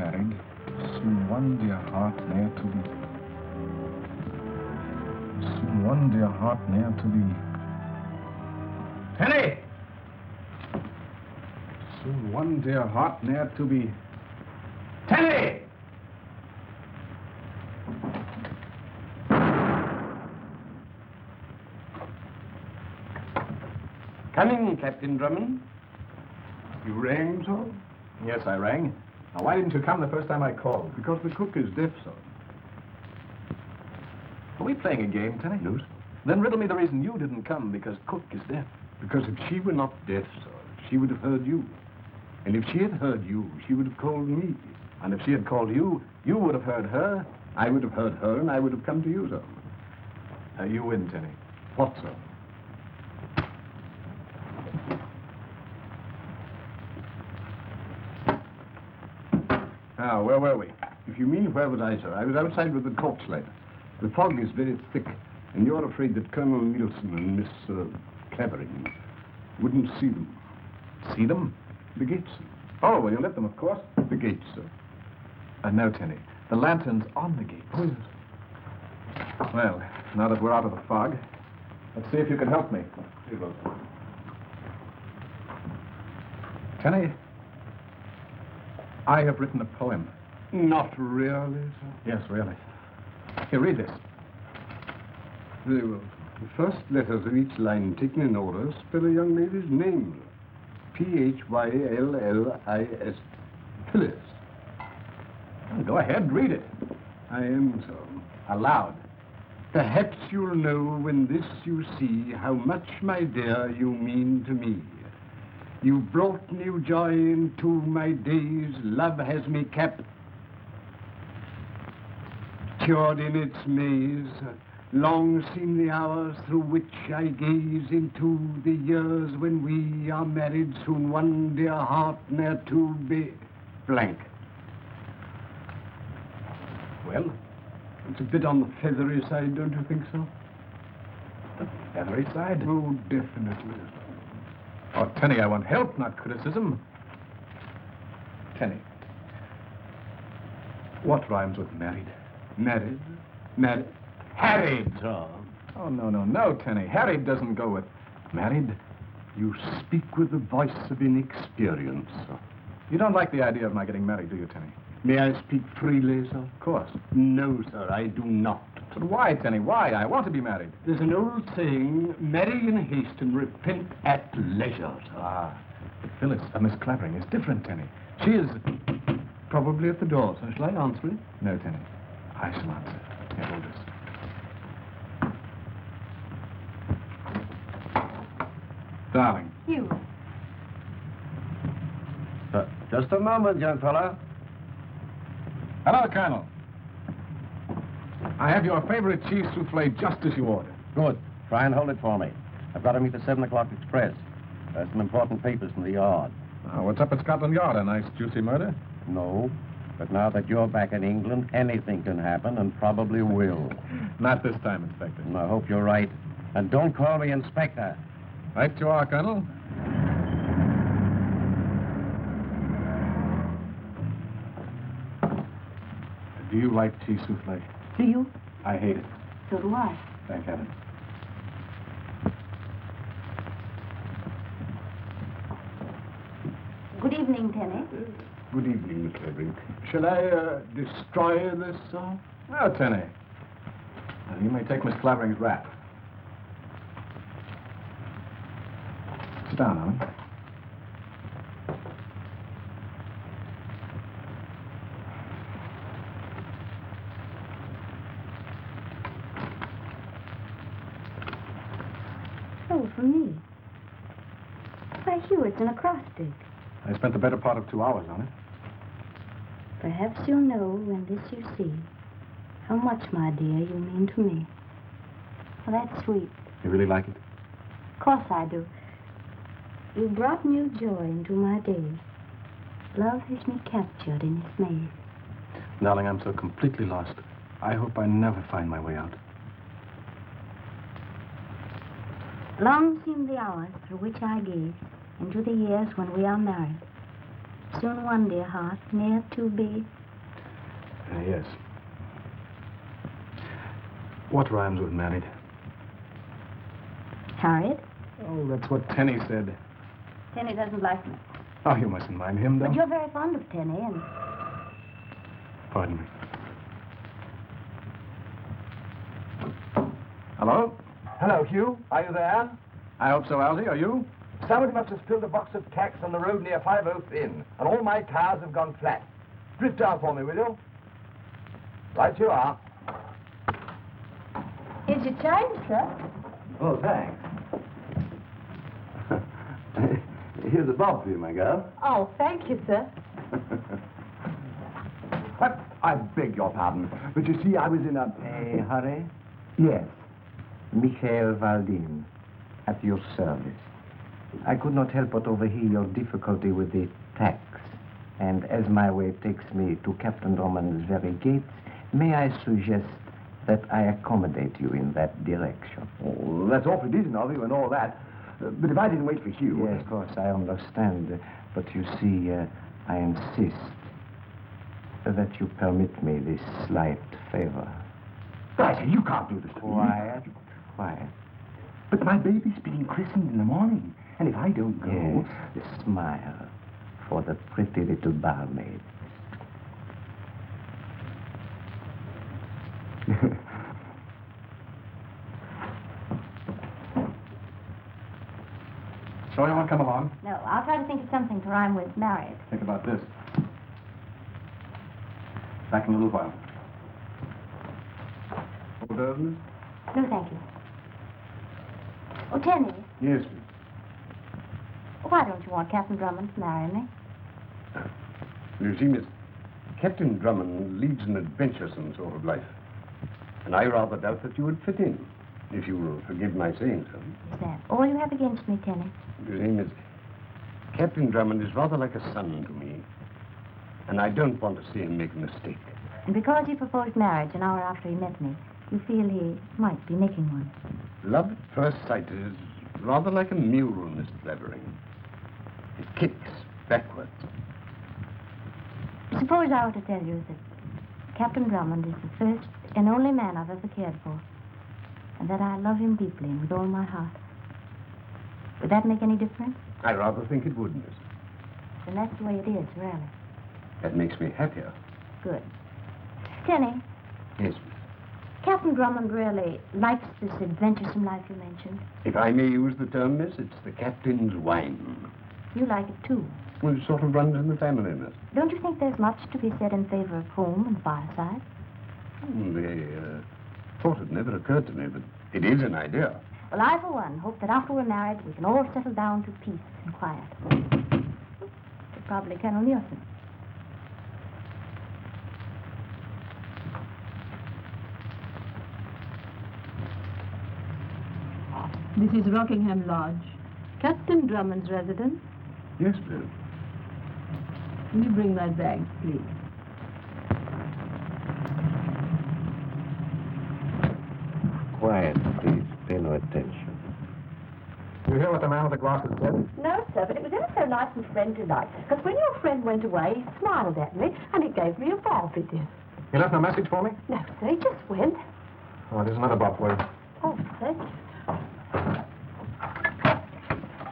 married, soon one dear heart ne'er to be. Soon one dear heart ne'er to be. Tenny! Soon one dear heart ne'er to be. Tenny! Come in, Captain Drummond. You rang, sir? Yes, I rang. Now, why didn't you come the first time I called? Because the cook is deaf, sir. Are we playing a game, Tenny? No, sir. Then riddle me the reason you didn't come, because cook is deaf. Because if she were not deaf, sir, she would have heard you. And if she had heard you, she would have called me. And if she had called you, you would have heard her. I would have heard her, and I would have come to you, sir. You win, Tenny. What, sir? Now, where were we? If you mean where was I, sir? I was outside with the torchlight. The fog is very thick, and you're afraid that Colonel Nielson and Miss Clavering wouldn't see them. See them? The gates, sir. Oh, well, you lit them, of course. The gates, sir. And now, Tenny, the lantern's on the gate. Oh, yes. Well, now that we're out of the fog, let's see if you can help me. Here goes, sir. Tenny, I have written a poem. Not really, sir. Yes, really. Here, read this. Very well. The first letters of each line taken in order spell a young lady's name. Phyllis. Phyllis. Well, go ahead, read it. I am, sir. Aloud. Perhaps you'll know when this you see how much, my dear, you mean to me. You brought new joy into my days. Love has me captured in its maze. Long seem the hours through which I gaze into the years when we are married. Soon one dear heart ne'er to be blank. Well? It's a bit on the feathery side, don't you think so? The feathery side? Oh, definitely. Oh, Tenny, I want help, not criticism. Tenny, what rhymes with married? Married? Married? Harried! sir. Oh, no, Tenny. Harried doesn't go with married. You speak with the voice of inexperience, sir. You don't like the idea of my getting married, do you, Tenny? May I speak freely, sir? Of course. No, sir, I do not. But why, Tenny? Why? I want to be married. There's an old saying, marry in haste and repent at leisure, sir. Ah, but Phyllis, Miss Clavering is different, Tenny. She is... Probably at the door, sir. Shall I answer it? No, Tenny. I shall answer. Here, hold this. Darling. Hugh. Just a moment, young fella. Hello, Colonel. I have your favorite cheese souffle just as you ordered. Good. Try and hold it for me. I've got to meet the 7 o'clock express. There's some important papers from the yard. Now, what's up at Scotland Yard? A nice, juicy murder? No. But now that you're back in England, anything can happen, and probably will. Not this time, Inspector. And I hope you're right. And don't call me Inspector. Right you are, Colonel. Do you like cheese souffle? Do you? I hate it. So do I. Thank heaven. Good evening, Tenny. Good evening, Miss Clavering. Shall I destroy this, sir? Now, Tenny. Now, you may take Miss Clavering's wrap. Sit down, Helen. Oh, for me. Why, Hugh, it's an acrostic. I spent the better part of 2 hours on it. Perhaps you'll know when this you see how much, my dear, you mean to me. Well, that's sweet. You really like it? Of course I do. You brought new joy into my days. Love has me captured in his maze. Darling, I'm so completely lost. I hope I never find my way out. Long seem the hours through which I gaze into the years when we are married. Soon one, dear heart, near to be. Yes. What rhymes with married? Harriet? Oh, that's what Tenny said. Tenny doesn't like me. Oh, you mustn't mind him, though. But you're very fond of Tenny, and... Pardon me. Hello? Hello, Hugh. Are you there? I hope so, Algy. Are you? Somebody must have spilled a box of tacks on the road near 5 Oaks Inn, and all my tires have gone flat. Drift down for me, will you? Right you are. Here's your change, sir. Oh, thanks. Here's a bob for you, my girl. Oh, thank you, sir. I beg your pardon, but you see, I was in a hurry? Yes. Mikhail Valdin, at your service. I could not help but overhear your difficulty with the tax. And as my way takes me to Captain Drummond's very gates, may I suggest that I accommodate you in that direction? Oh, that's awfully decent of you and all that. But if I didn't wait for Hugh... Yes, of course, I understand. But you see, I insist that you permit me this slight favor. I say, you can't do this to me. Quiet, quiet. But my baby's being christened in the morning. And if I don't go... Yes, smile for the pretty little barmaid. So you want to come along? No, I'll try to think of something to rhyme with married. Think about this. Back in a little while. Order, miss? No, thank you. Oh, Tenny, Yes, miss. why don't you want Captain Drummond to marry me? You see, miss, Captain Drummond leads an adventuresome sort of life. And I rather doubt that you would fit in, if you will forgive my saying so. Is that all you have against me, Tenny? You see, miss, Captain Drummond is rather like a son to me. And I don't want to see him make a mistake. And because he proposed marriage an hour after he met me, you feel he might be making one. Love at first sight is rather like a mule, Miss Clavering. It kicks backwards. Suppose I were to tell you that Captain Drummond is the first and only man I've ever cared for, and that I love him deeply and with all my heart. Would that make any difference? I rather think it would, miss. Then that's the way it is, really. That makes me happier. Good. Tenny, Yes, miss. Captain Drummond really likes this adventuresome life you mentioned. If I may use the term, miss, it's the captain's wine. You like it, too. Well, it sort of runs in the family, miss. Don't you think there's much to be said in favor of home and fireside? The thought had never occurred to me, but it is an idea. Well, I, for one, hope that after we're married, we can all settle down to peace and quiet. Probably Colonel Nielson. This is Rockingham Lodge. Captain Drummond's residence. Yes, miss. Will you bring my bags, please? Quiet, please. Pay no attention. You hear what the man with the glasses said? No, sir, but it was ever so nice and friendly-like. Because when your friend went away, he smiled at me, and he gave me a bob, he did. He left no message for me? No, sir, he just went. Oh, there's another bob for you. Oh, thank you.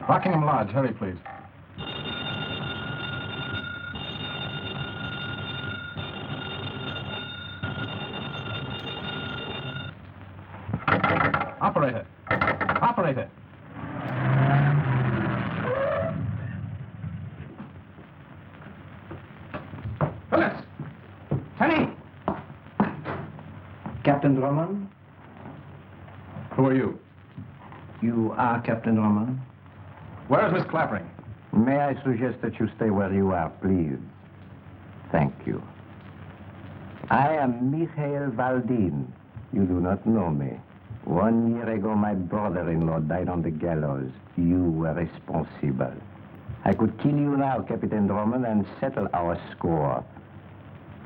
Rockingham Lodge. Hurry, please. Operator. Operator. Phyllis! Tenny! Captain Drummond? Who are you? You are Captain Drummond? Where is Miss Clavering? May I suggest that you stay where you are, please? Thank you. I am Mikhail Valdin. You do not know me. 1 year ago, my brother-in-law died on the gallows. You were responsible. I could kill you now, Captain Drummond, and settle our score.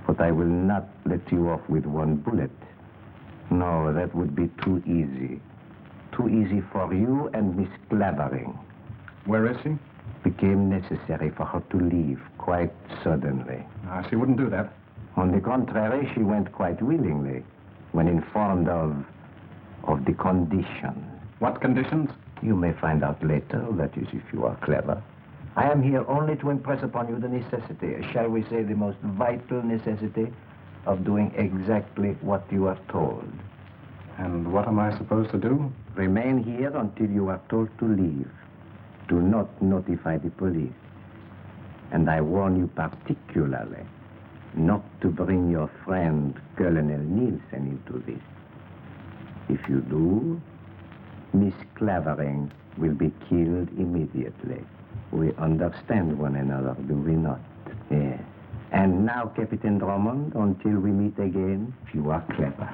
But I will not let you off with one bullet. No, that would be too easy. Too easy for you and Miss Clavering. Where is she? became necessary for her to leave quite suddenly. She wouldn't do that. On the contrary, she went quite willingly when informed of the conditions. What conditions? You may find out later, that is, if you are clever. I am here only to impress upon you the necessity, shall we say the most vital necessity, of doing exactly what you are told. And what am I supposed to do? Remain here until you are told to leave. Do not notify the police. And I warn you particularly not to bring your friend Colonel Nielson into this. If you do, Miss Clavering will be killed immediately. We understand one another, do we not? Yes. And now, Captain Drummond, until we meet again, if you are clever.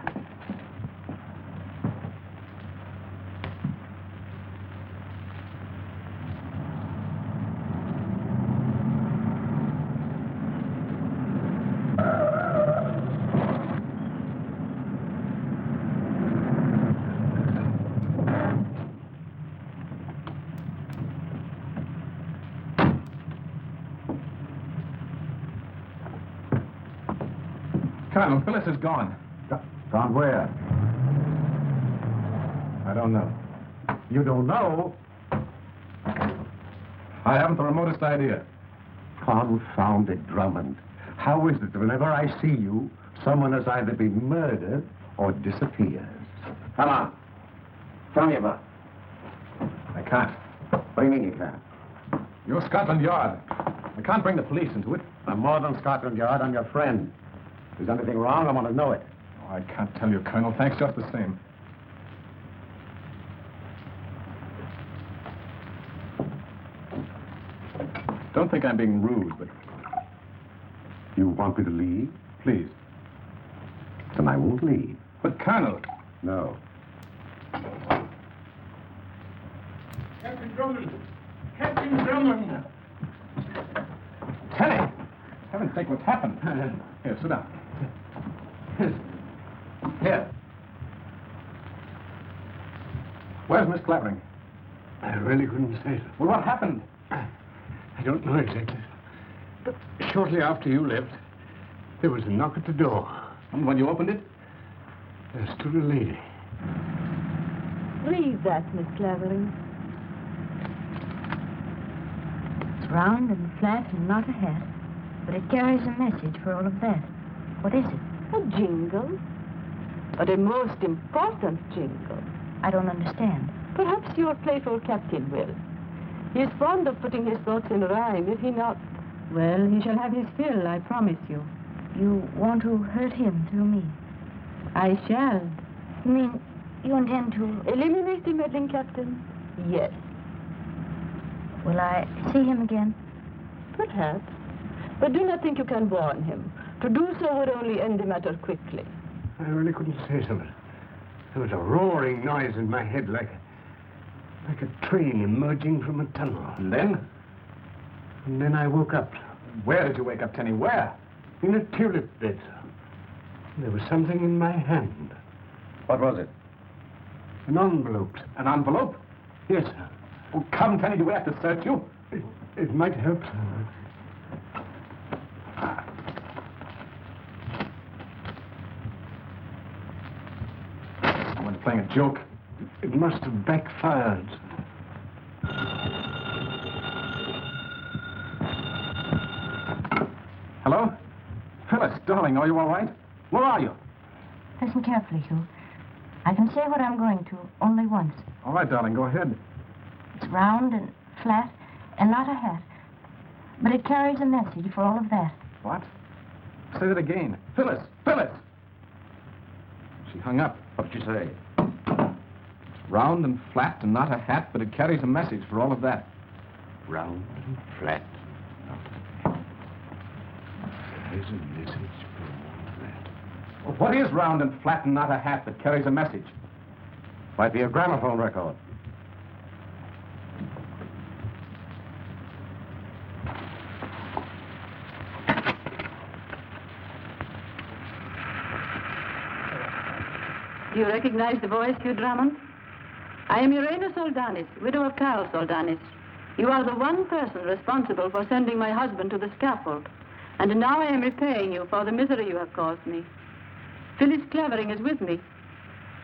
Colonel, Phyllis is gone. Gone where? I don't know. You don't know? I haven't the remotest idea. Confounded Drummond. How is it that whenever I see you, someone has either been murdered or disappears? Come on. Tell me about I can't. What do you mean you can't? You're Scotland Yard. I can't bring the police into it. I'm more than Scotland Yard. I'm your friend. If there's anything wrong, I want to know it. Oh, I can't tell you, Colonel. Thanks just the same. Don't think I'm being rude, but... You want me to leave? Please. Then I won't leave. But, Colonel... No. Captain Drummond! Captain Drummond! Tenny! Heaven's sake, what's happened? Here, sit down. Here. Where's Miss Clavering? I really couldn't say. Well, what happened? I don't know exactly. But shortly after you left, there was a knock at the door. And when you opened it? There stood a lady. Read that, Miss Clavering. It's round and flat and not a hat, but it carries a message for all of that. What is it? A jingle. But a most important jingle. I don't understand. Perhaps your playful captain will. He is fond of putting his thoughts in rhyme, is he not? Well, he shall have his fill, I promise you. You want to hurt him through me? I shall. You mean you intend to... Eliminate the meddling captain? Yes. Will I see him again? Perhaps. But do not think you can warn him. To do so would only end the matter quickly. I really couldn't say something. There was a roaring noise in my head like a train emerging from a tunnel. And then? And then I woke up. Where did you wake up, Tenny? Where? In a tulip bed. There was something in my hand. What was it? An envelope. An envelope? Yes, sir. Oh, come, Tenny, do we have to search you? It might help, sir. Someone's playing a joke. It must have backfired. Hello? Phyllis, darling, are you all right? Where are you? Listen carefully, Hugh. I can say what I'm going to only once. All right, darling, go ahead. It's round and flat and not a hat. But it carries a message for all of that. What? Say that again. Phyllis! Phyllis! She hung up. What did you say? It's round and flat and not a hat, but it carries a message for all of that. Round and flat. There's a message for all of that. Well, what is round and flat and not a hat that carries a message? Might be a gramophone record. Do you recognize the voice, Hugh Drummond? I am Irena Soldanis, widow of Carrol Soldanis. You are the one person responsible for sending my husband to the scaffold. And now I am repaying you for the misery you have caused me. Phyllis Clavering is with me.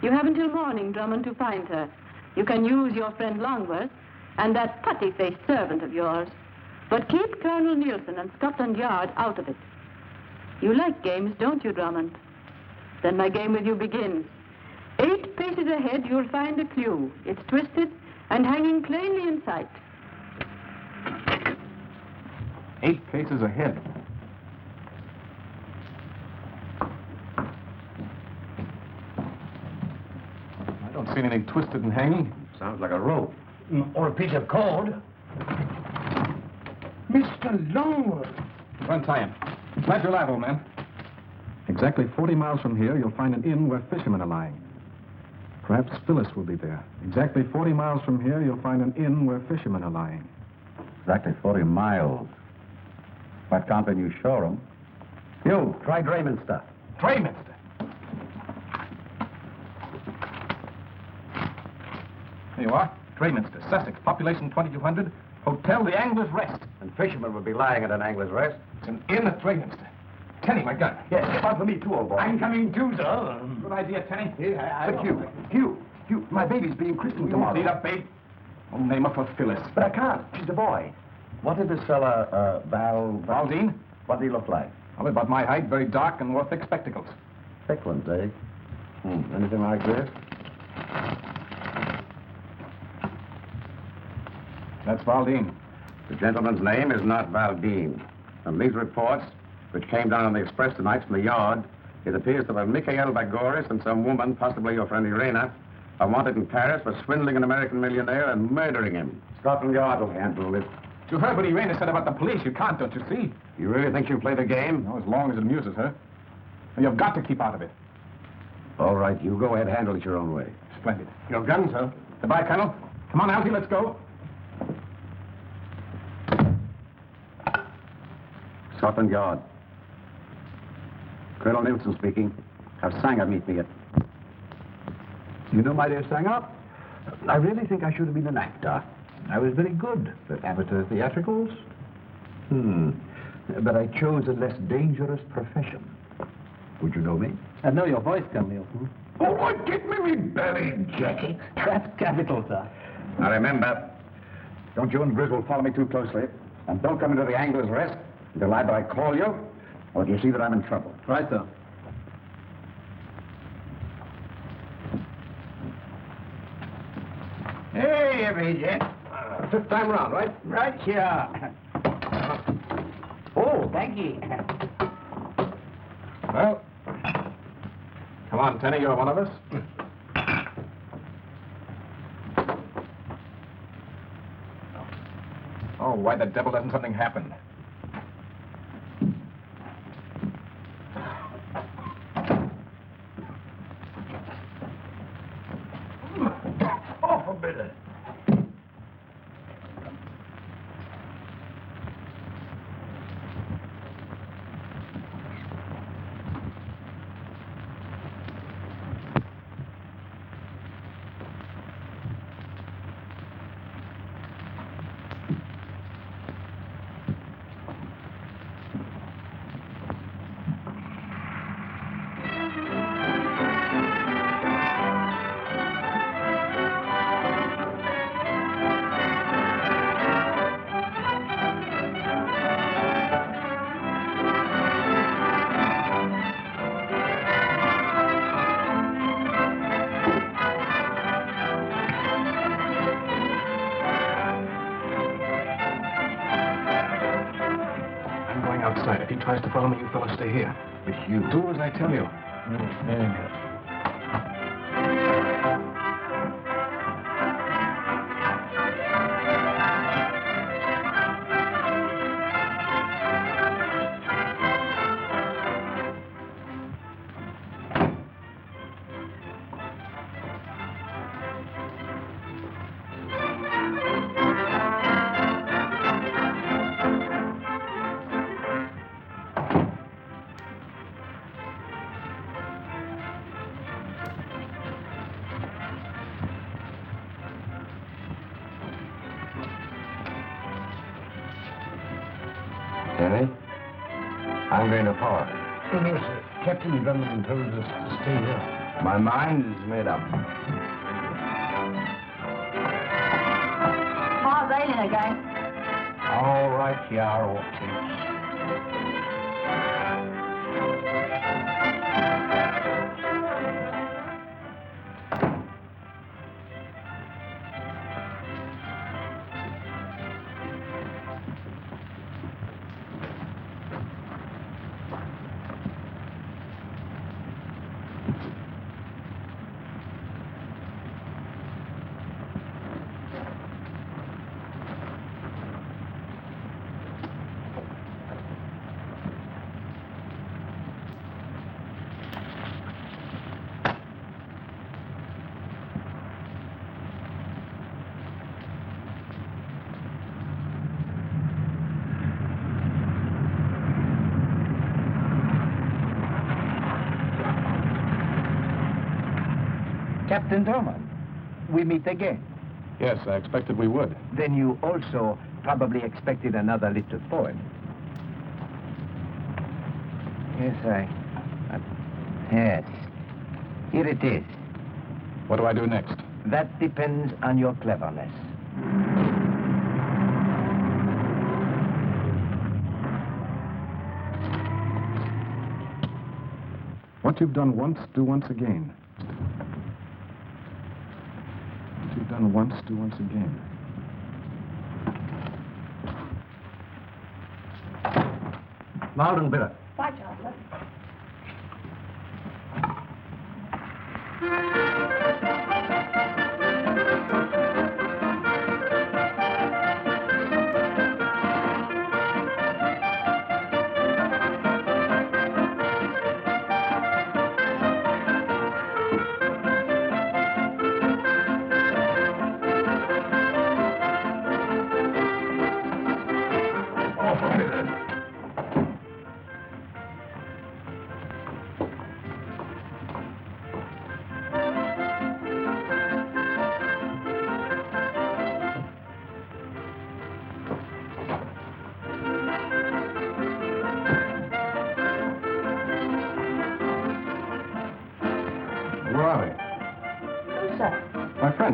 You have until morning, Drummond, to find her. You can use your friend Longworth and that putty-faced servant of yours. But keep Colonel Nielson and Scotland Yard out of it. You like games, don't you, Drummond? Then my game with you begins. 8 paces ahead, you'll find a clue. It's twisted and hanging plainly in sight. 8 paces ahead. I don't see anything twisted and hanging. Sounds like a rope. Or a piece of cord. Mr. Longworth. Untie him. Plant your live, old man. Exactly 40 miles from here, you'll find an inn where fishermen are lying. Perhaps Phyllis will be there. Exactly 40 miles from here, you'll find an inn where fishermen are lying. Exactly 40 miles. Why can't they use Shoreham? Hugh, try Drayminster. Drayminster. There you are. Drayminster, Sussex, population 2,200. Hotel The Angler's Rest. And fishermen would be lying at an angler's rest. It's an inn at Drayminster. Tenny, my gun. Yes, one for me too, old boy. I'm coming too, sir. Good idea, Tenny. But Hugh, my baby's being christened tomorrow. Need a babe? I'll name her for Phyllis. But I can't. She's a boy. What did this fella, Valdin? What did he look like? Well, about my height, very dark, and wore thick spectacles. Thick ones, eh? Anything like this? That's Valdin. The gentleman's name is not Valdin. From these reports, which came down on the express tonight from the yard, it appears that Mikhail Valdin and some woman, possibly your friend Irena, are wanted in Paris for swindling an American millionaire and murdering him. Scotland Yard will handle it. You heard what Irena said about the police. You can't, don't you see? You really think she'll play the game? No, as long as it amuses her. And you've got to keep out of it. All right, you go ahead, handle it your own way. Splendid. Your gun, sir. Goodbye, Colonel. Come on, Algy, let's go. Scotland Yard. Colonel Nielson speaking. Have Sanger meet me at... You know, my dear Sanger, I really think I should have been an actor. I was very good at amateur theatricals. But I chose a less dangerous profession. Would you know me? I know your voice, Colonel Nielson. Oh, what, get me my belly jacket. That's capital, sir. Now remember, don't you and Griswold follow me too closely. And don't come into the Angler's Rest until either I call you or you see that I'm in trouble. Right, sir. Hey, everybody. 5th time round, right? Right here. Oh, thank you. Well, come on, Tenny, you're one of us. Oh, why the devil doesn't something happen? Oh, a bit. If he tries to follow me, you fellas stay here. But you... Do as I tell you. Tenny, I'm going to forward. Oh, no, sir. Captain Drummond told us to stay here. My mind is made up. How's Aileen again? All right, you are, Hortense. Captain Drummond, we meet again. Yes, I expected we would. Then you also probably expected another little poem. Yes, yes. Here it is. What do I do next? That depends on your cleverness. What you've done once, do once again. What you've done once, do once again. Loud and bitter. Bye, Chancellor.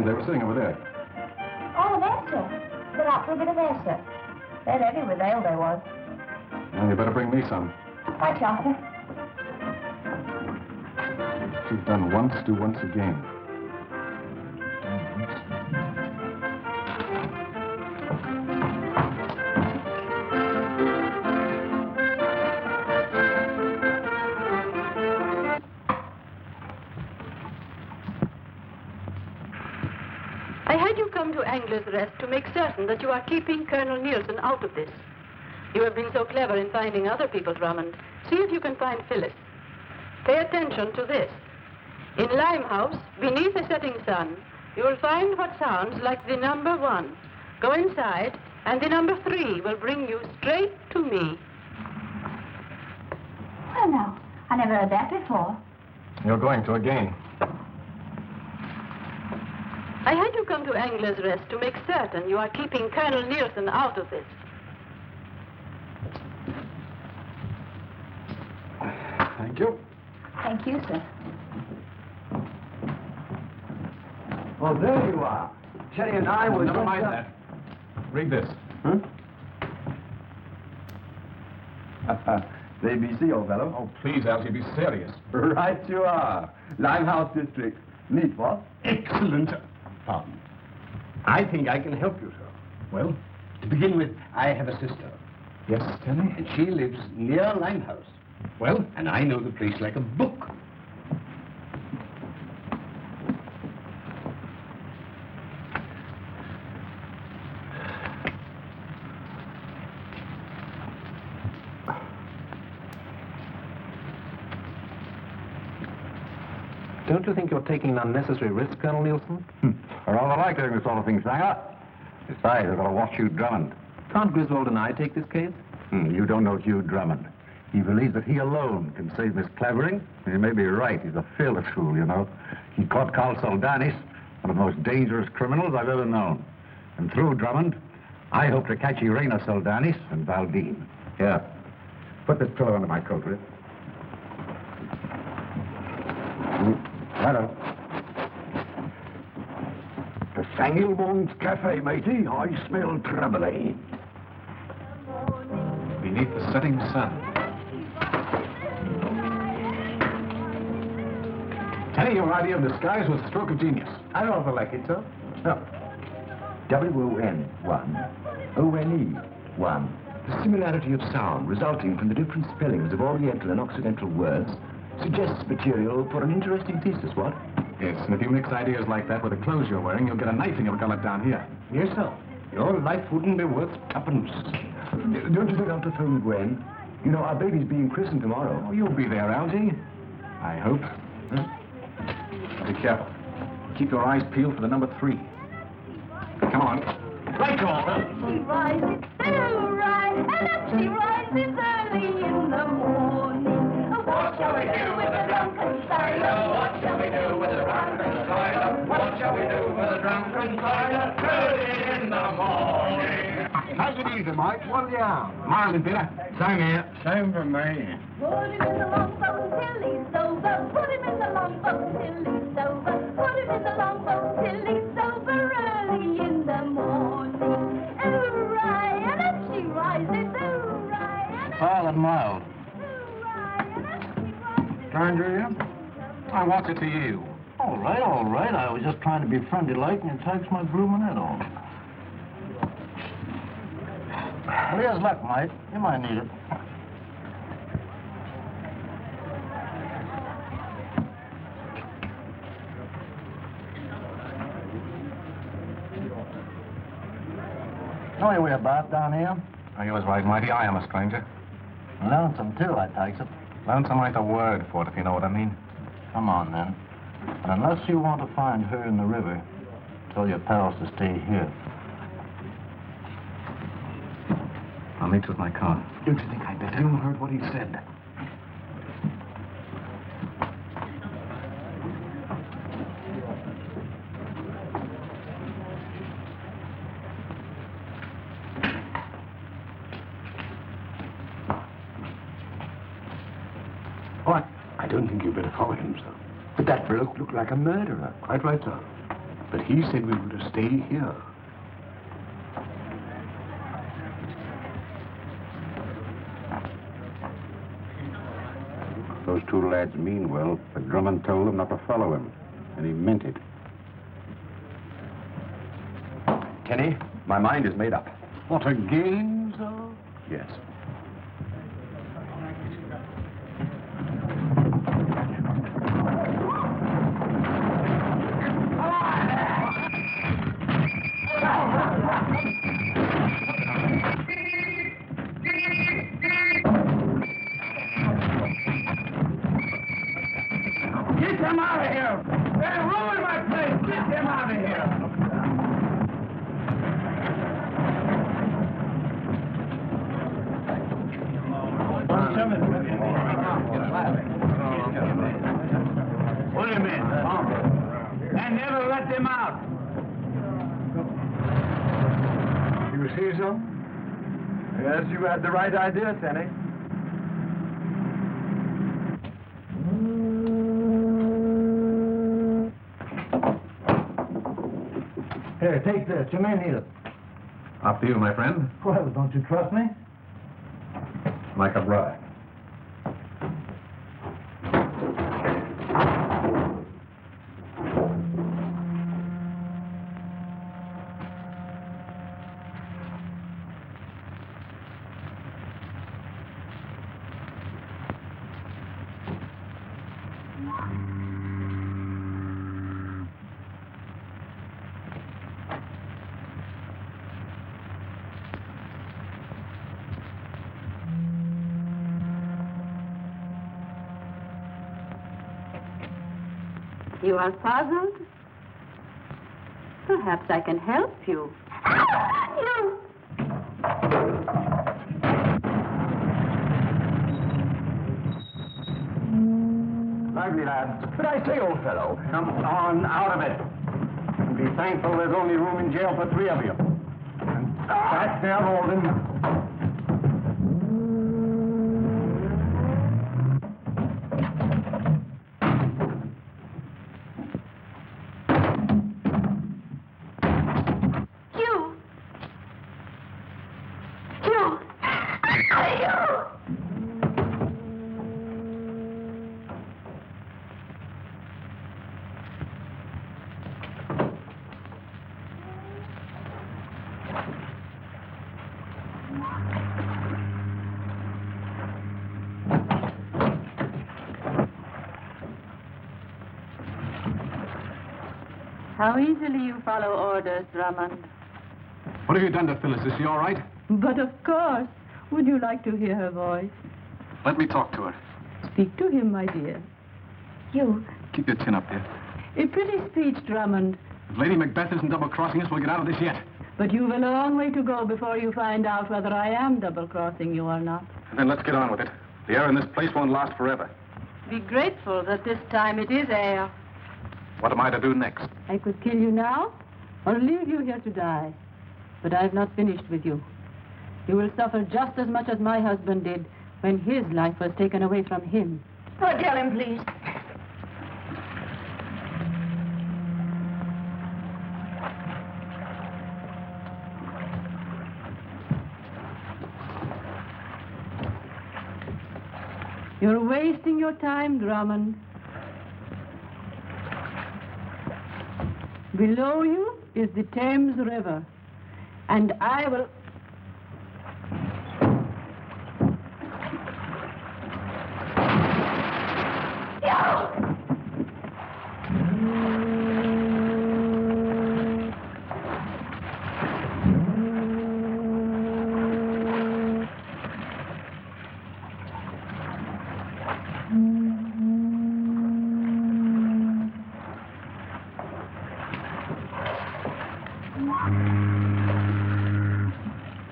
They were sitting over there. Oh, there, sir. They're out for a bit of air, sir. They're heavy with ale, they was. Well, you better bring me some. Bye, Chancellor. What you've done once, do once again. Rest to make certain that you are keeping Colonel Nielson out of this. You have been so clever in finding other people, Drummond. See if you can find Phyllis. Pay attention to this. In Limehouse, beneath a setting sun, you will find what sounds like the number 1. Go inside, and the number 3 will bring you straight to me. Well, now, I never heard that before. You're going to again. I had you come to Angler's Rest to make certain you are keeping Colonel Nielson out of this. Thank you. Thank you, sir. Oh, there you are. Cherry and I were... Never mind that. Read this. Huh? The ABC, old fellow. Oh, please, Algy, be serious. Right you are. Limehouse District. Neat, what? Excellent. Pardon. I think I can help you, sir. Well? To begin with, I have a sister. Yes, Tenny? And she lives near Limehouse. Well? And I know the place like a book. Don't you think you're taking an unnecessary risk, Colonel Nielson? I rather like doing this sort of thing, Sanger. Besides, I've got to watch Hugh Drummond. Can't Griswold and I take this case? You don't know Hugh Drummond. He believes that he alone can save Miss Clavering. He may be right. He's a fearless fool, you know. He caught Irena Soldanis, one of the most dangerous criminals I've ever known. And through Drummond, I hope to catch Irena Soldanis and Valdin. Here. Put this pillow under my coat, will you? Hello. The Sangilbong's Cafe, matey. I smell trouble, eh? Beneath the setting sun. Tenny, your idea of disguise was a stroke of genius. I rather like it, sir. No. W-O-N-1, O-N-E 1. The similarity of sound resulting from the different spellings of Oriental and Occidental words suggests material for an interesting thesis, what? Yes, and if you mix ideas like that with the clothes you're wearing, you'll get a knife in your gullet down here. Yes, sir. Your life wouldn't be worth twopence. Don't you think I'll phone Gwen? You know, our baby's being christened tomorrow. Oh, you'll be there, Algy. I hope. Huh? Be careful. Keep your eyes peeled for the number 3. Come on. Right call. She rises so right, and up she rises early in the morning. What shall we do with the drunken sailor? What shall we do with the drunken sailor? What shall we do with the drunken sailor? Early in the morning. Take it easy, Mike. What are you out? Marlin, Peter. Same here. Same for me. Put him in the longboat till he's sober. Put him in the longboat till he's sober. Put him in the longboat till he's sober early in the morning. Hooray, and up she rises. Hooray, and up All and mild. Stranger, you? I want it to you. All right, all right. I was just trying to be friendly-like, and it takes my blooming head off. Well, here's luck, mate. You might need it. Know your way about down here? Are you as right, mighty? I am a stranger. Lonesome, too, I takes it. Lonesome ain't the word for it, if you know what I mean. Come on, then. And unless you want to find her in the river, tell your pals to stay here. I'll meet you at my car. Don't you think I'd better? You heard what he said. What? I don't think you'd better follow him, sir. But that bloke looked like a murderer. Quite right, sir. But he said we were to stay here. Those two lads mean well, but Drummond told them not to follow him, and he meant it. Tenny, my mind is made up. What, again, sir? Yes. Get them out of here! They're ruining my place! Get them out of here! Put him in. And never let them out. You see so? Yes, you had the right idea, Tenny. Here, take this. You may need it. After you, my friend. Well, don't you trust me? Like a bride. You are puzzled? Perhaps I can help you. You! Lively, lads. But I say, old fellow, Come on, out of it. And be thankful there's only room in jail for 3 of you. And back there, Valdin. How easily you follow orders, Drummond. What have you done to Phyllis? Is she all right? But of course. Would you like to hear her voice? Let me talk to her. Speak to him, my dear. Hugh, Keep your chin up, dear. A pretty speech, Drummond. If Lady Macbeth isn't double-crossing us, we'll get out of this yet. But you've a long way to go before you find out whether I am double-crossing you or not. Then let's get on with it. The air in this place won't last forever. Be grateful that this time it is air. What am I to do next? I could kill you now or leave you here to die. But I've not finished with you. You will suffer just as much as my husband did when his life was taken away from him. Oh, tell him, please. You're wasting your time, Drummond. Below you is the Thames River, and I will...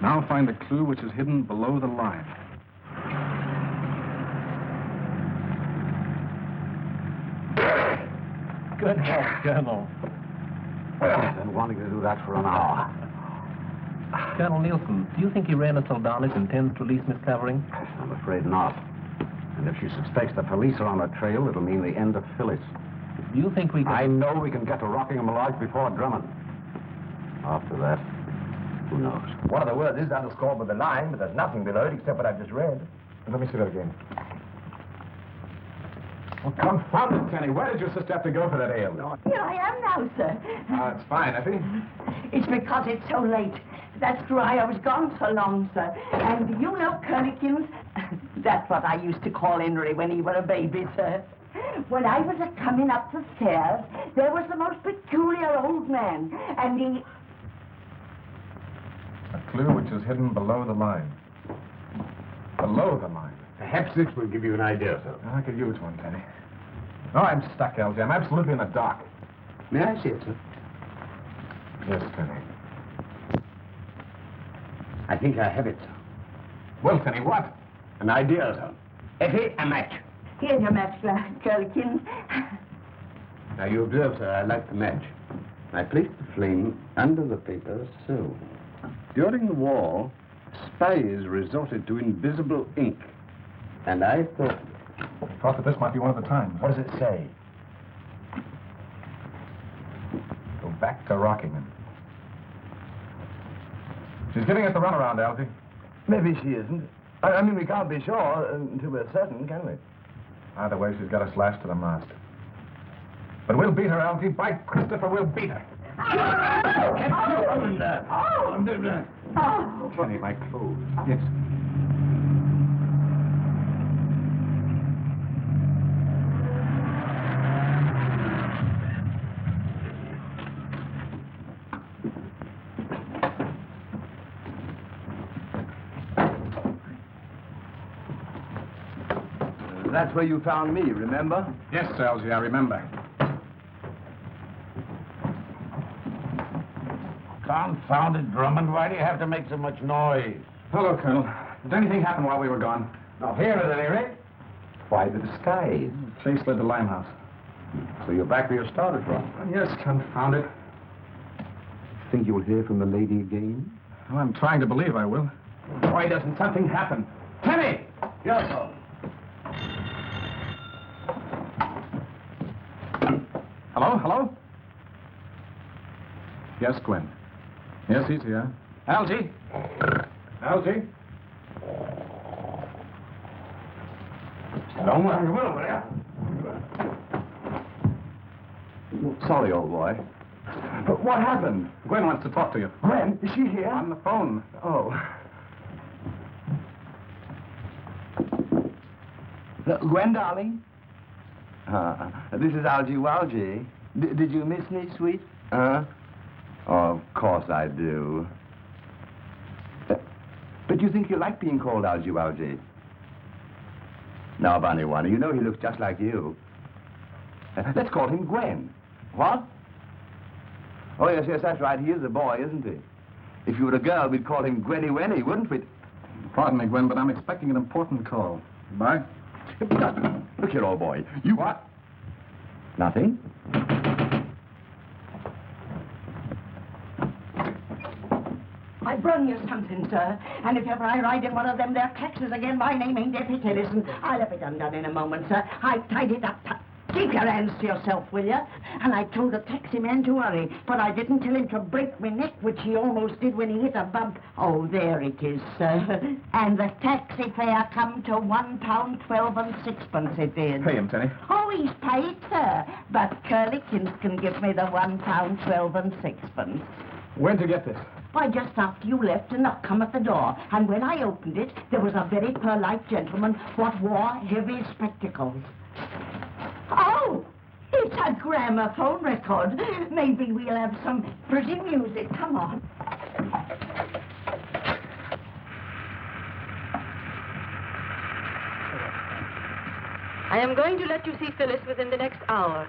Now find the clue which is hidden below the line. Good heck, Colonel. I've been wanting to do that for an hour. Colonel Nielson, do you think Irena Soldanis intends to release Miss Clavering? I'm afraid not. And if she suspects the police are on her trail, it'll mean the end of Phyllis. Do you think we can... I know we can get to Rockingham alive before Drummond. After that, who knows? One of the words is underscored with a line, but there's nothing below it except what I've just read. Let me see that again. Well, confound it, Tenny. Where did your sister have to go for that ale? Here I am now, sir. It's fine, Effie. It's because it's so late. That's why I was gone so long, sir. And you know Curlikins? That's what I used to call Henry when he was a baby, sir. When I was coming up the stairs, there was the most peculiar old man, and he... A clue which is hidden below the line. Below the line. Perhaps this will give you an idea, sir. I could use one, Tenny. No, I'm stuck, Algy. I'm absolutely in the dark. May I see it, sir? Yes, Tenny. I think I have it, sir. Well, Tenny, what? An idea, sir. Effie, a match. Here's your match, Curlikins. Now, you observe, sir, I light the match. I place the flame under the paper, so. During the war, spies resorted to invisible ink. And I thought That this might be one of the times. What does it say? Go back to Rockingham. She's giving us the runaround, Algy. Maybe she isn't. I mean, we can't be sure until we're certain, can we? Either way, she's got us lashed to the mast. But we'll beat her, Algy. By Christopher, we'll beat her. Tenny, my clothes. Yes. That's where you found me, remember? Yes, Algy, I remember. Confound it, Drummond. Why do you have to make so much noise? Hello, Colonel. Did anything happen while we were gone? Now, here at any rate. Why the disguise? Chase led to Limehouse. So you're back where you started from. Yes, confound it. Think you'll hear from the lady again? Well, I'm trying to believe I will. Why doesn't something happen? Tenny! Yes, sir. Hello? Hello? Yes, Gwen. Yes, he's here. Algy? Algy? Don't worry, will you? Sorry, old boy. But what happened? Gwen wants to talk to you. Gwen, is she here? On the phone. Oh. Gwen, darling? This is Algy Walgy. Did you miss me, sweet? Oh, of course I do. But you think you like being called Algy? Now, Bunny One, you know he looks just like you. Let's call him Gwen. What? Oh, yes, that's right. He is a boy, isn't he? If you were a girl, we'd call him Gwenny Wenny, wouldn't we? Pardon me, Gwen, but I'm expecting an important call. Goodbye. Look here, old boy. You... What? Nothing? I brung you something, sir. And if ever I ride in one of them there taxis again, my name ain't Deputy Tennyson. I'll have it undone in a moment, sir. I've tied it up. Keep your hands to yourself, will you? And I told the taxi man to hurry, but I didn't tell him to break my neck, which he almost did when he hit a bump. Oh, there it is, sir. And the taxi fare come to £1.12 and sixpence, it did. Pay him, Tenny. Oh, he's paid, sir. But Curlikins can give me the £1.12 and sixpence. When'd you get this? Why, just after you left, a knock come at the door. And when I opened it, there was a very polite gentleman what wore heavy spectacles. Oh, it's a gramophone record. Maybe we'll have some pretty music. Come on. I am going to let you see Phyllis within the next hour.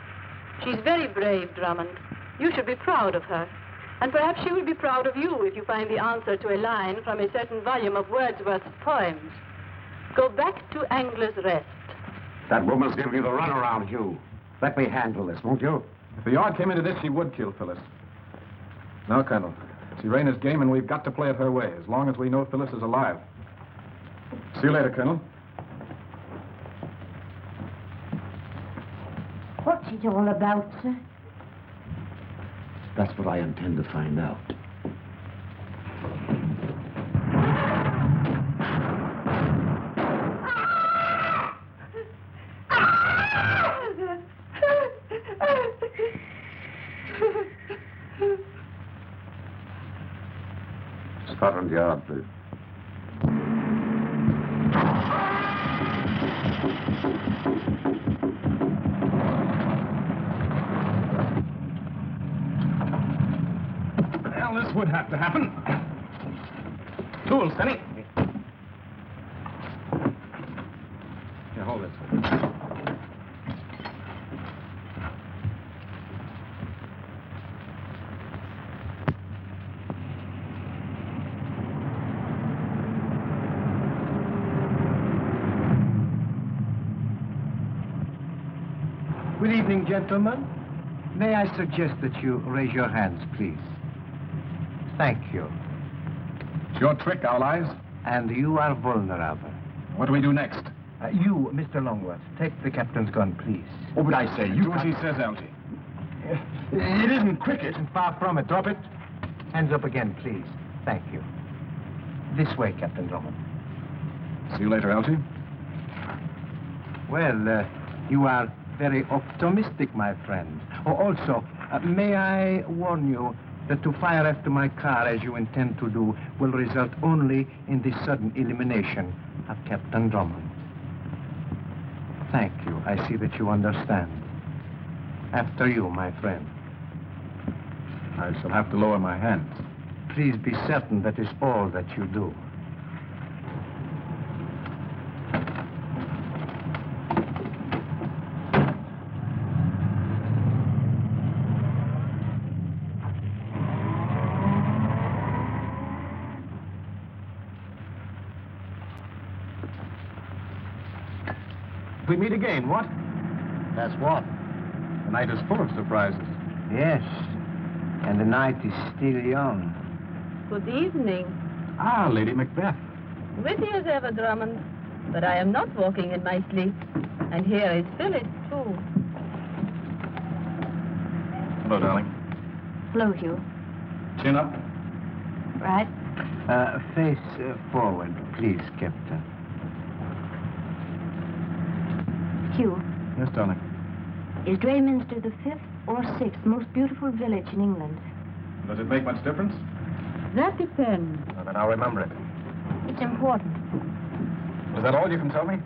She's very brave, Drummond. You should be proud of her. And perhaps she will be proud of you if you find the answer to a line from a certain volume of Wordsworth's poems. Go back to Angler's Rest. That woman's giving you the runaround, Hugh. Let me handle this, won't you? If the yard came into this, she would kill Phyllis. No, Colonel. It's Irena's game, and we've got to play it her way, as long as we know Phyllis is alive. See you later, Colonel. What's it all about, sir? That's what I intend to find out. Scotland Yard, please. Well, this would have to happen. Tools, Denny. Here, hold this. Good evening, gentlemen. May I suggest that you raise your hands, please? Thank you. It's your trick, Owl Eyes. And you are vulnerable. What do we do next? You, Mr. Longworth, take the captain's gun, please. Oh, but I say, you... Do as he says, Algy. It isn't cricket. Far from it. Drop it. Hands up again, please. Thank you. This way, Captain Drummond. See you later, Algy. Well, you are very optimistic, my friend. Oh, also, may I warn you that to fire after my car, as you intend to do, will result only in the sudden elimination of Captain Drummond. Thank you. I see that you understand. After you, my friend. I shall have to lower my hands. Please be certain that is all that you do. We meet again, what? That's what? The night is full of surprises. Yes, and the night is still young. Good evening. Ah, Lady Macbeth. Witty as ever, Drummond. But I am not walking in my sleep. And here is Phyllis, too. Hello, darling. Hello, Hugh. Chin up. Right. Face forward, please, Captain. Hugh, Yes, darling. is Drayminster the 5th or 6th most beautiful village in England? Does it make much difference? That depends. Well, then I'll remember it. It's important. Is that all you can tell me?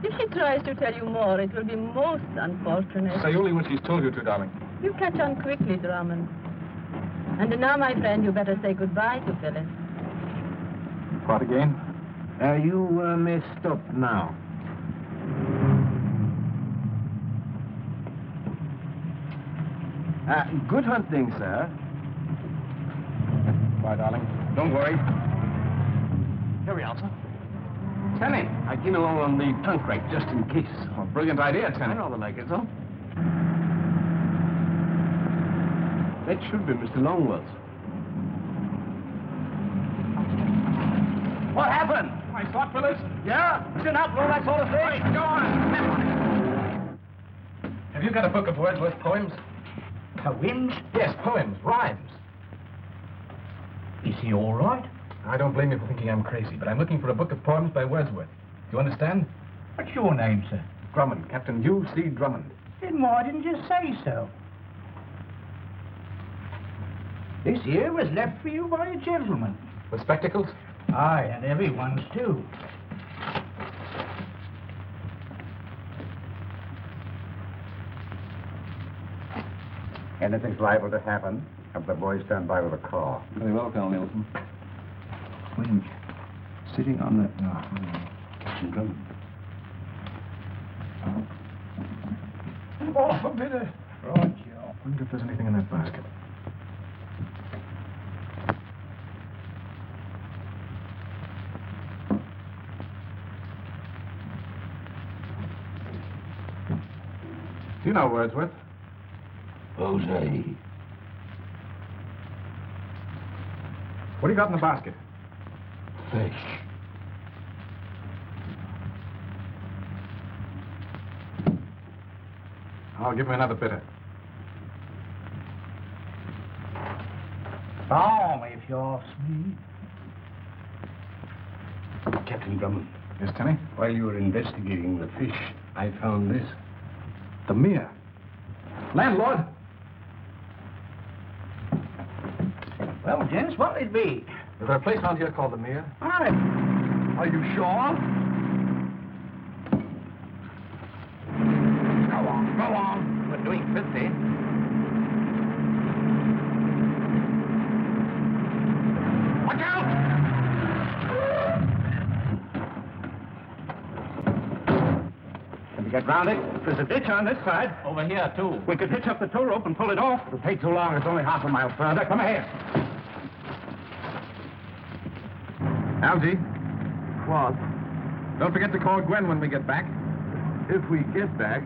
If she tries to tell you more, it will be most unfortunate. Say only what she's told you to, darling. You catch on quickly, Drummond. And now, my friend, you better say goodbye to Phyllis. What again? You may stop now. Good hunting, sir. Bye, darling. Don't worry. Here we are, sir. Tenny, I came along on the trunk rack just in case. Oh, brilliant idea, Tenny. I rather like it, though. That should be Mr. Longworth. What happened? I thought, Phyllis. Yeah? Is it outlaw, that sort of thing? Right, go on. Have you got a book of Wordsworth poems? Poems? Yes, poems, rhymes. Is he all right? I don't blame you for thinking I'm crazy, but I'm looking for a book of poems by Wordsworth. Do you understand? What's your name, sir? Drummond, Captain Hugh C. Drummond. Then why didn't you say so? This here was left for you by a gentleman. With spectacles? Aye, and everyone's too. Anything's liable to happen. Have the boys stand by with a car. Very well, Colonel Nielson. Wait, sitting on the... Captain Drummond. Oh, a bit of... Right, Joe. Wonder if there's anything in that basket. Do you know Wordsworth? Jose. What do you got in the basket? Fish. Oh, give me another bitter. Oh, if you ask me. Captain Drummond, Yes, Tenny? while you were investigating the fish, I found this. The mere. Landlord! Well, gents, what'll it be? Is there a place around here called the Mere? Aye. Are you sure? Go on. We're doing 50. Watch out! Can we get round it? There's a ditch on this side. Over here, too. We could hitch up the tow rope and pull it off. It'll take too long. It's only half a mile further. Come here. Algy, What? don't forget to call Gwen when we get back. If we get back...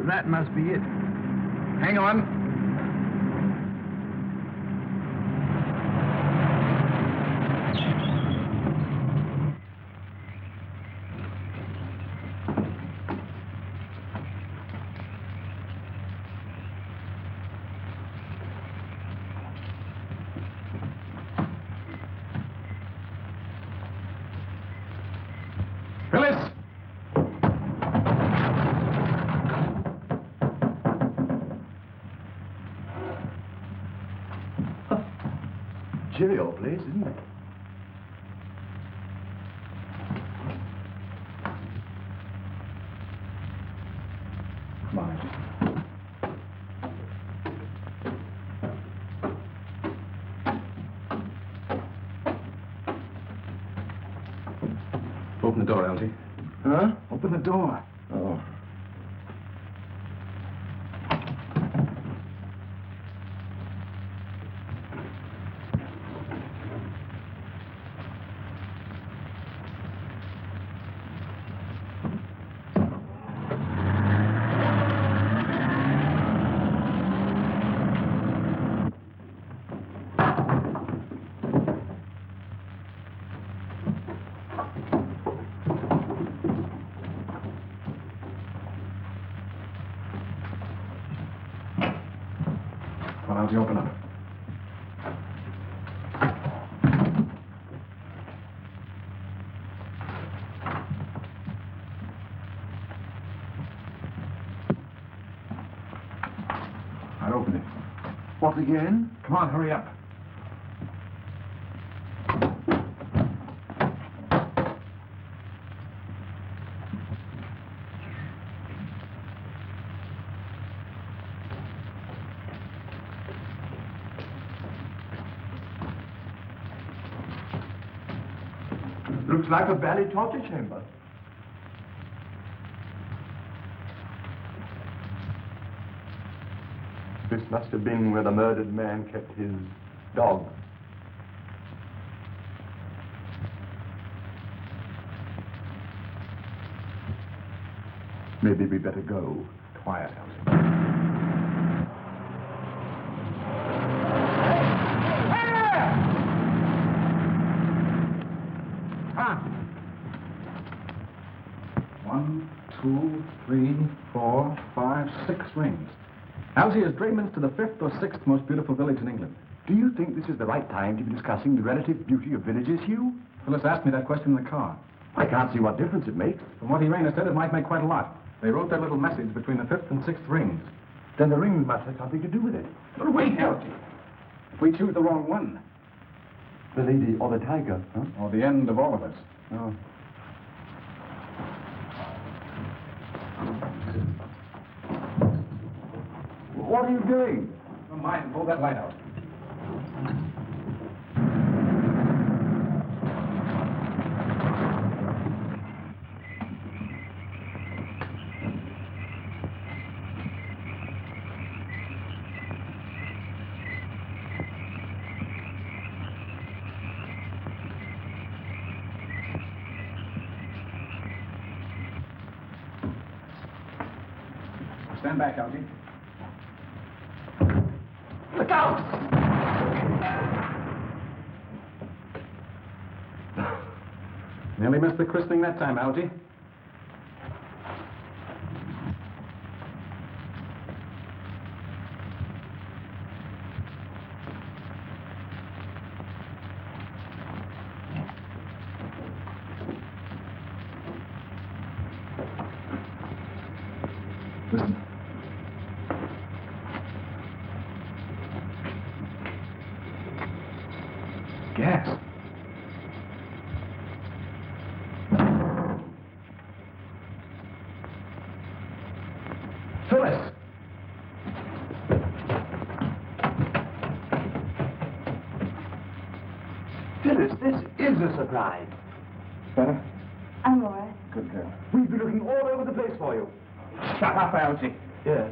That must be it. Hang on. Phyllis! Cheery old place, isn't it? Come on. Open the door, Algy. Huh? Open the door. Oh. Come on, Algy, open up. I'll open it. What again? Come on, hurry up. Looks like a valley torture chamber. This must have been where the murdered man kept his dog. Maybe we better go. Quiet, Algy. One, two, three, four, 5, 6 rings. Algy, is Drayminster the 5th or 6th most beautiful village in England? Do you think this is the right time to be discussing the relative beauty of villages, Hugh? Phyllis asked me that question in the car. I can't see what difference it makes. From what Irena said, it might make quite a lot. They wrote their little message between the 5th and 6th rings. Then the rings must have something to do with it. But wait, Algy. If we choose the wrong one. The lady or the tiger, huh? Or the end of all of us. Oh. What are you doing? Don't mind, pull that light out. Stand back, Algy. Look out! Nearly missed the christening that time, Algy. Listen. Gas. Phyllis! Phyllis, this is a surprise. Better? I'm all right. Good girl. We've been looking all over the place for you. Shut up, Algy. Yes.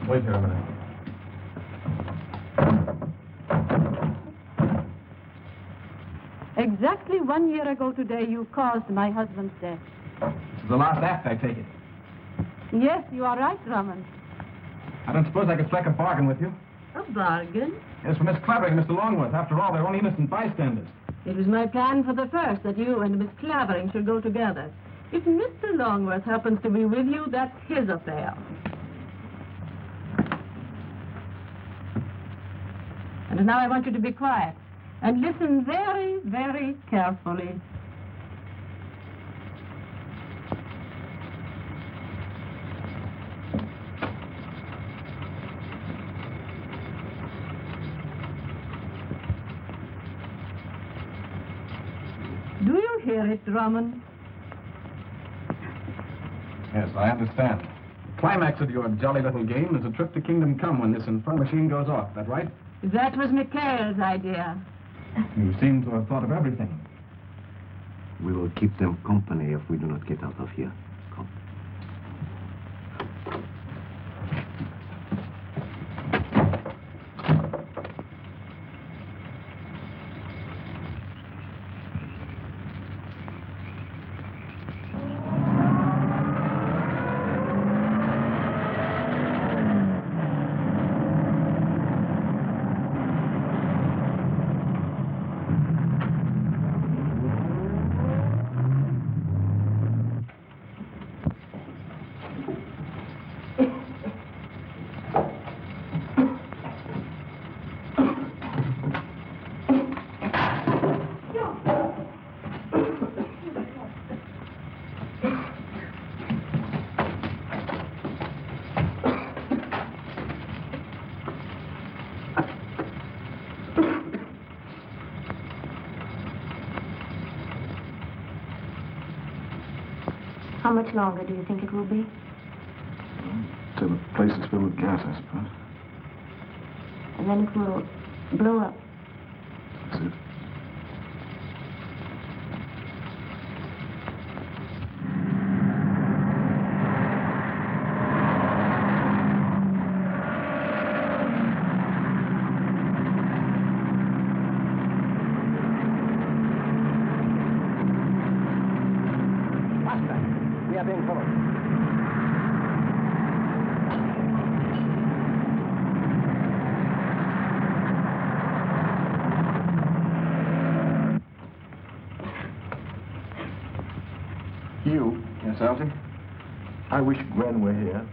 Wait here a minute. Exactly 1 year ago today, you caused my husband's death. This is the last act, I take it. Yes, you are right, Drummond. I don't suppose I could strike a bargain with you. A bargain? Yes, for Miss Clavering and Mr. Longworth. After all, they're only innocent bystanders. It was my plan for the first that you and Miss Clavering should go together. If Mr. Longworth happens to be with you, that's his affair. And now I want you to be quiet and listen very, very carefully. Do you hear it, Drummond? Yes, I understand. The climax of your jolly little game is a trip to Kingdom Come when this infernal machine goes off. That right? That was Mikhail's idea. You seem to have thought of everything. We will keep them company if we do not get out of here. Come. How much longer do you think it will be? Till the place is filled with gas, I suppose. And then it will blow up. That's it. We are being followed. Hugh? Yes, Algy? I wish Gwen were here.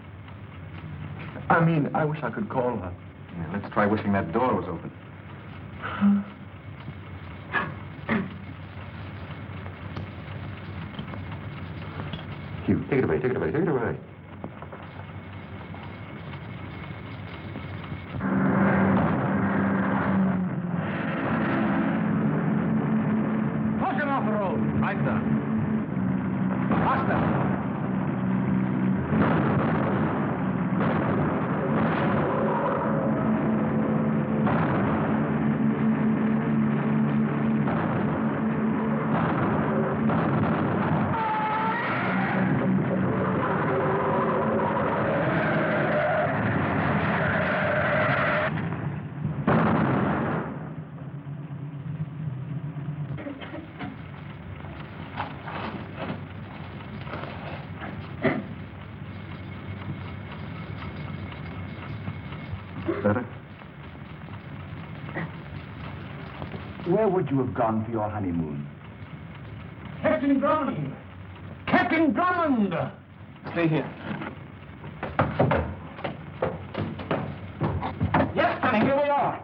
I mean, I wish I could call her. Yeah, let's try wishing that door was open. Hugh, take it away, take it away, take it away. Push him off the road. Right there. Faster. Better? Where would you have gone for your honeymoon? Captain Drummond! Captain Drummond! Stay here. Yes, Tenny, here we are.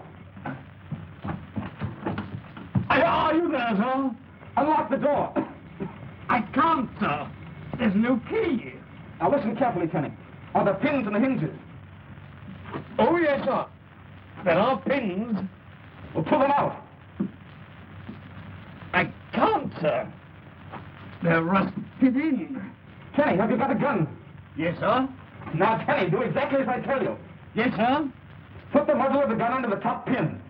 Are you there, sir? Unlock the door. I can't, sir. There's no key. Now listen carefully, Tenny. Are there pins in the hinges? Oh, yes, sir. There are pins. Well, pull them out. I can't, sir. They're rusted in. Tenny, have you got a gun? Yes, sir. Now, Tenny, do exactly as I tell you. Yes, sir. Put the muzzle of the gun under the top pin.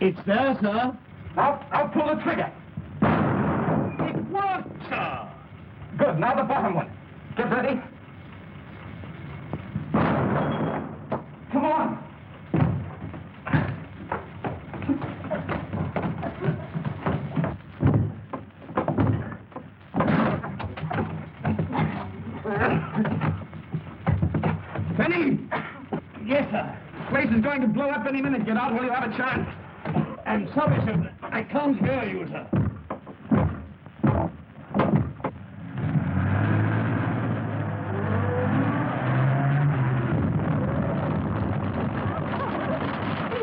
It's there, sir. Now pull the trigger. It worked, sir. Good. Now the bottom one. Get ready. Come on. Tenny! Yes, sir. The place is going to blow up any minute. Get out while you have a chance. I'm sorry, sir. I can't hear you, sir.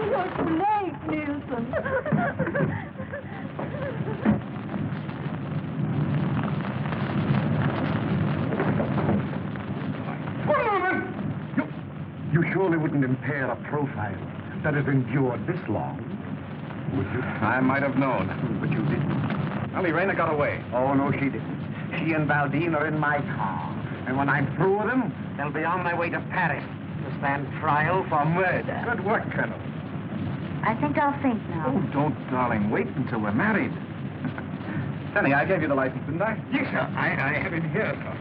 You're too late, Nielson. You surely wouldn't impair a profile that has endured this long, would you? I might have known, but you didn't. Well, Irena got away. Oh, no, she didn't. She and Valdin are in my car. And when I'm through with them, they'll be on their way to Paris to stand trial for murder. Good work, Colonel. I think I'll faint now. Oh, don't, darling. Wait until we're married. Tenny, I gave you the license, didn't I? Yes, sir. I have it here, sir.